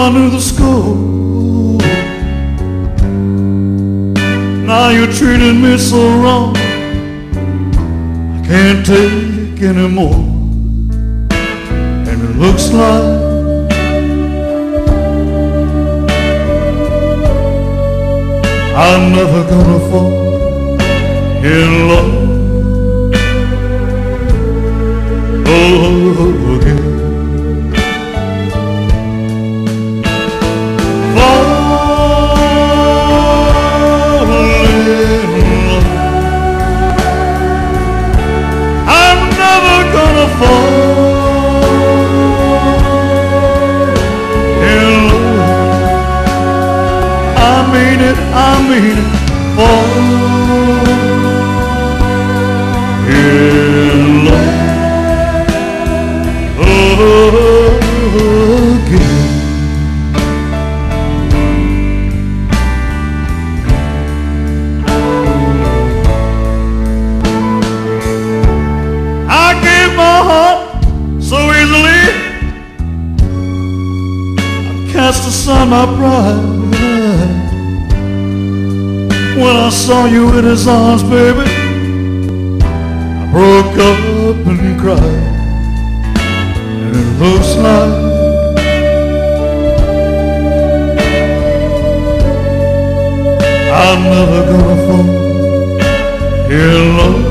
I knew the score. Now you're treating me so wrong. I can't take anymore. And it looks like I'm never gonna fall in love again. I mean it, fall in love again. I gave my heart so easily, I cast aside my pride. When I saw you in his arms, baby, I broke up and cried. And it looks like I'm never gonna fall in love